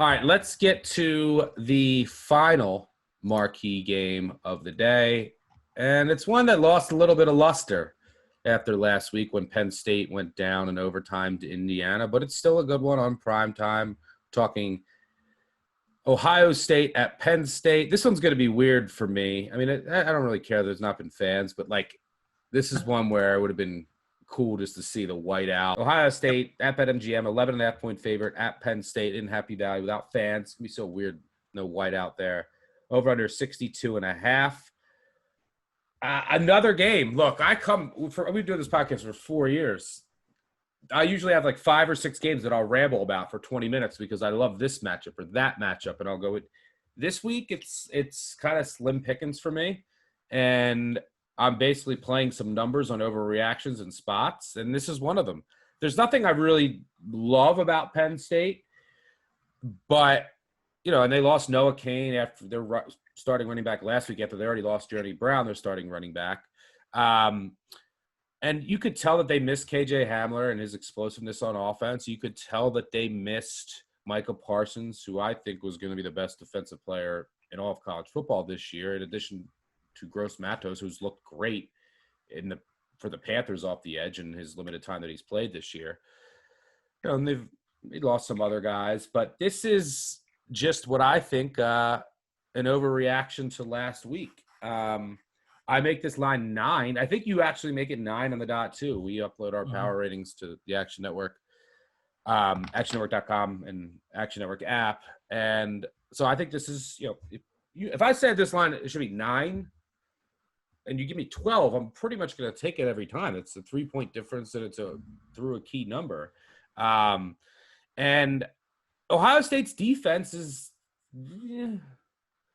All right, let's get to the final marquee game of the day. And it's one that lost a little bit of luster after last week when Penn State went down in overtime to Indiana, but it's still a good one on prime time. Talking Ohio State at Penn State. This one's going to be weird for me. I mean, I don't really care. There's not been fans, but this is one where it would have been cool just to see the whiteout. Ohio State at BetMGM, 11.5-point favorite at Penn State in Happy Valley without fans. It's going to be so weird. No whiteout there. Over under 62.5. Another game. Look, I've been doing this podcast for 4 years. I usually have 5 or 6 games that I'll ramble about for 20 minutes because I love this matchup or that matchup, and I'll go with this week. It's kind of slim pickings for me, and I'm basically playing some numbers on overreactions and spots, and this is one of them. There's nothing I really love about Penn State, but and they lost Noah Kane after their starting running back last week after they already lost Journey Brown, their starting running back. And you could tell that they missed KJ Hamler and his explosiveness on offense. You could tell that they missed Micah Parsons, who I think was going to be the best defensive player in all of college football this year, in addition to Gross Matos, who's looked great for the Panthers off the edge in his limited time that he's played this year. And they lost some other guys, but this is just what I think an overreaction to last week. I make this line 9. I think you actually make it 9 on the dot too. We upload our power ratings to the Action Network, actionnetwork.com and Action Network app. And so I think this is, if I said this line, it should be 9 and you give me 12, I'm pretty much going to take it every time. It's a 3-point difference and it's through a key number. And Ohio State's defense is,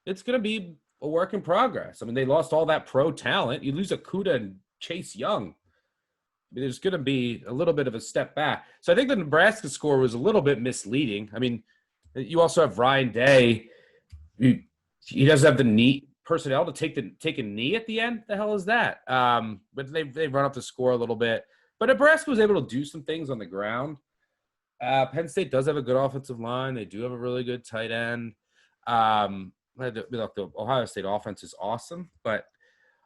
it's going to be a work in progress. I mean, they lost all that pro talent. You lose Akuda and Chase Young. I mean, there's going to be a little bit of a step back. So I think the Nebraska score was a little bit misleading. I mean, you also have Ryan Day. He doesn't have the knee personnel to take a knee at the end. The hell is that? But they run up the score a little bit. But Nebraska was able to do some things on the ground. Penn State does have a good offensive line. They do have a really good tight end. The Ohio State offense is awesome, but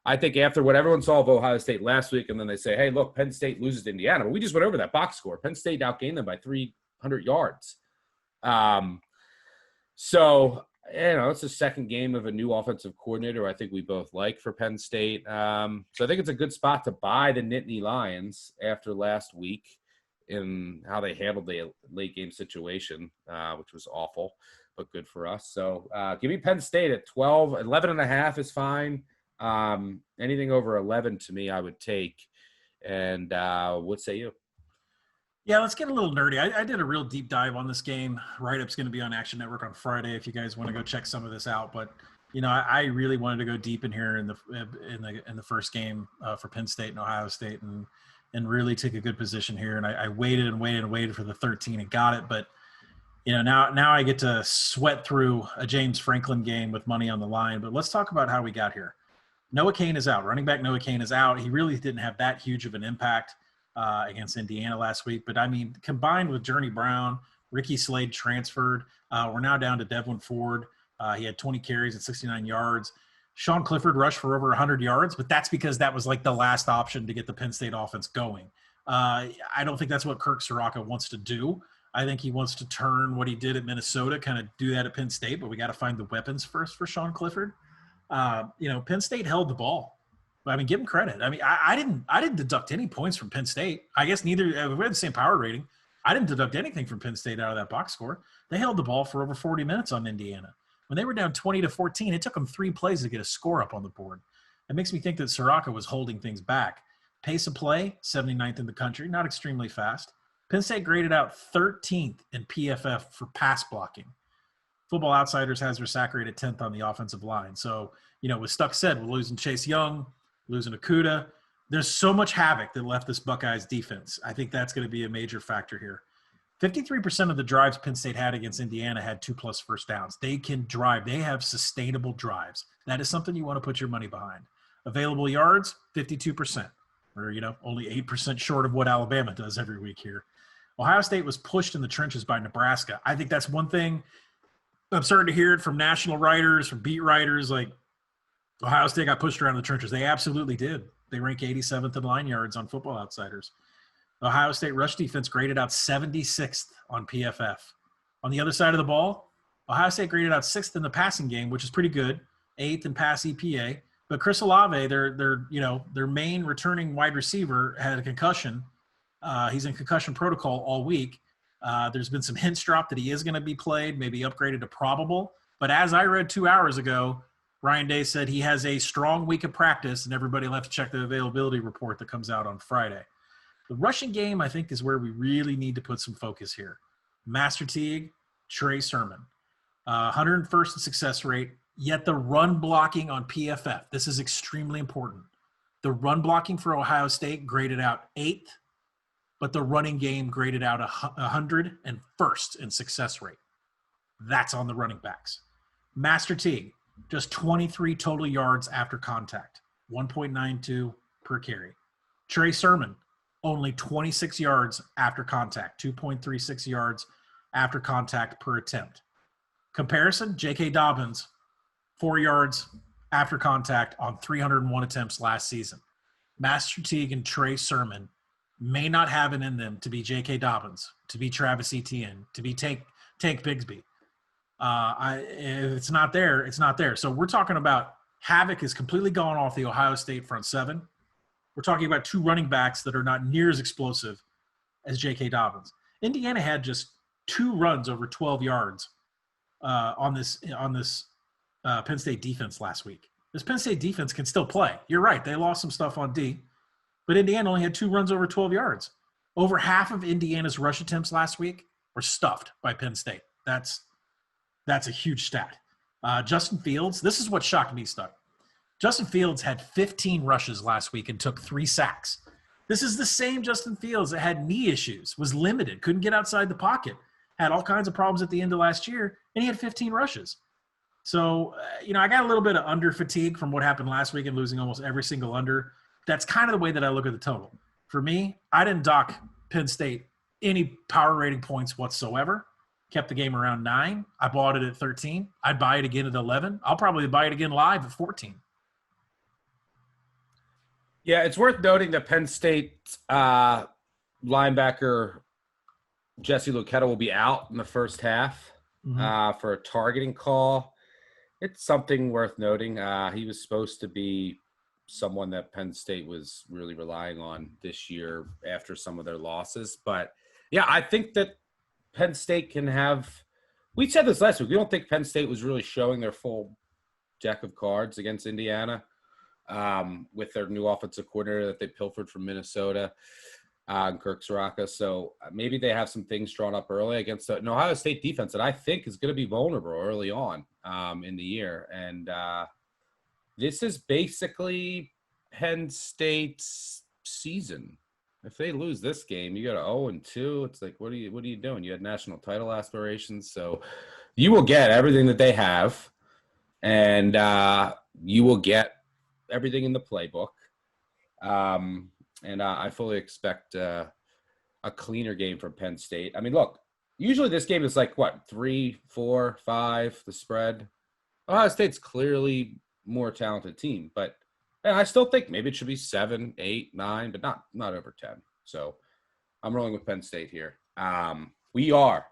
I think after what everyone saw of Ohio State last week, and then they say, hey, look, Penn State loses to Indiana. But we just went over that box score. Penn State outgained them by 300 yards. So, it's the second game of a new offensive coordinator I think we both like for Penn State. So I think it's a good spot to buy the Nittany Lions after last week in how they handled the late game situation, which was awful, but good for us. So give me Penn State at 12. 11.5 is fine. Anything over 11 to me, I would take. And what say you? Yeah, let's get a little nerdy. I did a real deep dive on this game. Write-up's going to be on Action Network on Friday if you guys want to go check some of this out. But I really wanted to go deep in here in the first game for Penn State and Ohio State and really take a good position here. And I waited and waited and waited for the 13 and got it. But now I get to sweat through a James Franklin game with money on the line. But let's talk about how we got here. Noah Kane is out. Running back Noah Kane is out. He really didn't have that huge of an impact against Indiana last week. But, I mean, combined with Journey Brown, Ricky Slade transferred. We're now down to Devlin Ford. He had 20 carries and 69 yards. Sean Clifford rushed for over 100 yards, but that's because that was like the last option to get the Penn State offense going. I don't think that's what Kirk Soraka wants to do. I think he wants to turn what he did at Minnesota, kind of do that at Penn State, but we got to find the weapons first for Sean Clifford. Penn State held the ball. I mean, give him credit. I mean, I didn't deduct any points from Penn State. I guess neither. We had the same power rating. I didn't deduct anything from Penn State out of that box score. They held the ball for over 40 minutes on Indiana. When they were down 20-14, it took them 3 plays to get a score up on the board. It makes me think that Soraka was holding things back. Pace of play, 79th in the country, not extremely fast. Penn State graded out 13th in PFF for pass blocking. Football Outsiders has their sack rate at 10th on the offensive line. So, with Stuck said, we're losing Chase Young, losing Akuda. There's so much havoc that left this Buckeyes defense. I think that's going to be a major factor here. 53% of the drives Penn State had against Indiana had 2+ first downs. They can drive. They have sustainable drives. That is something you want to put your money behind. Available yards, 52%, or, only 8% short of what Alabama does every week here. Ohio State was pushed in the trenches by Nebraska. I think that's one thing I'm starting to hear it from national writers, from beat writers, like Ohio State got pushed around the trenches. They absolutely did. They rank 87th in line yards on Football Outsiders. Ohio State rush defense graded out 76th on PFF. On the other side of the ball, Ohio State graded out 6th in the passing game, which is pretty good, 8th in pass EPA. But Chris Olave, their main returning wide receiver, had a concussion. He's in concussion protocol all week. There's been some hints dropped that he is going to be played, maybe upgraded to probable. But as I read 2 hours ago, Ryan Day said he has a strong week of practice, and everybody will have to check the availability report that comes out on Friday. The rushing game, I think, is where we really need to put some focus here. Master Teague, Trey Sermon, 101st in success rate, yet the run blocking on PFF, this is extremely important. The run blocking for Ohio State graded out 8th, but the running game graded out 101st in success rate. That's on the running backs. Master Teague, just 23 total yards after contact, 1.92 per carry. Trey Sermon, only 26 yards after contact, 2.36 yards after contact per attempt. Comparison, J.K. Dobbins, 4 yards after contact on 301 attempts last season. Master Teague and Trey Sermon may not have it in them to be J.K. Dobbins, to be Travis Etienne, to be Tank Bigsby. If it's not there, it's not there. So we're talking about havoc is completely gone off the Ohio State front seven. We're talking about two running backs that are not near as explosive as J.K. Dobbins. Indiana had just 2 runs over 12 yards on this Penn State defense last week. This Penn State defense can still play. You're right. They lost some stuff on D, but Indiana only had 2 runs over 12 yards. Over half of Indiana's rush attempts last week were stuffed by Penn State. That's a huge stat. Justin Fields, this is what shocked me, Stuck. Justin Fields had 15 rushes last week and took 3 sacks. This is the same Justin Fields that had knee issues, was limited, couldn't get outside the pocket, had all kinds of problems at the end of last year, and he had 15 rushes. So, I got a little bit of under fatigue from what happened last week and losing almost every single under. That's kind of the way that I look at the total. For me, I didn't dock Penn State any power rating points whatsoever. Kept the game around 9. I bought it at 13. I'd buy it again at 11. I'll probably buy it again live at 14. Yeah, it's worth noting that Penn State linebacker Jesse Luketa will be out in the first half for a targeting call. It's something worth noting. He was supposed to be someone that Penn State was really relying on this year after some of their losses. But, yeah, I think that Penn State can have – we said this last week. We don't think Penn State was really showing their full deck of cards against Indiana. With their new offensive coordinator that they pilfered from Minnesota, Kirk Soraka. So maybe they have some things drawn up early against an Ohio State defense that I think is going to be vulnerable early on in the year. And this is basically Penn State's season. If they lose this game, you go to 0-2. It's like, what are you doing? You had national title aspirations. So you will get everything that they have, and you will get everything in the playbook. And I fully expect a cleaner game from Penn State. I mean, look, usually this game is like, 3, 4, 5, the spread. Ohio State's clearly more talented team, but I still think maybe it should be 7, 8, 9, but not over 10. So I'm rolling with Penn State here. We are.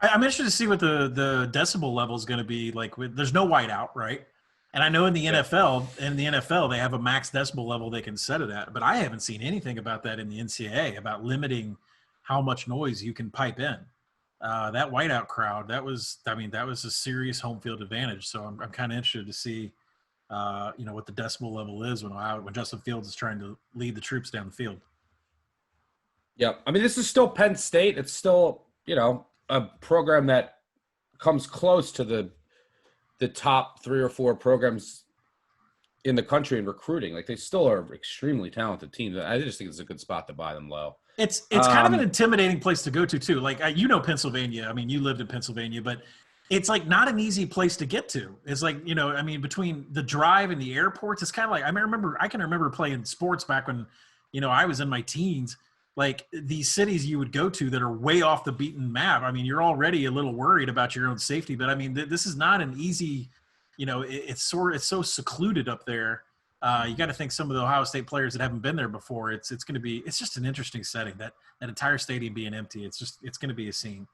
I'm interested to see what the decibel level is going to be like. There's no whiteout, right? And I know in the NFL, they have a max decibel level they can set it at, but I haven't seen anything about that in the NCAA about limiting how much noise you can pipe in. That whiteout crowd, that was a serious home field advantage. So I'm kind of interested to see, what the decibel level is when Justin Fields is trying to lead the troops down the field. Yeah, I mean, this is still Penn State. It's still, a program that comes close to the top 3 or 4 programs in the country in recruiting. Like, they still are extremely talented teams. I just think it's a good spot to buy them low. It's kind of an intimidating place to go to too. Like, Pennsylvania. I mean, you lived in Pennsylvania, but it's like not an easy place to get to. It's like, between the drive and the airports, it's kind of like I can remember playing sports back when, I was in my teens, like these cities you would go to that are way off the beaten map. I mean, you're already a little worried about your own safety, but I mean, this is not an easy, it's so secluded up there. You got to think some of the Ohio State players that haven't been there before. It's going to be, it's just an interesting setting, that entire stadium being empty. It's going to be a scene.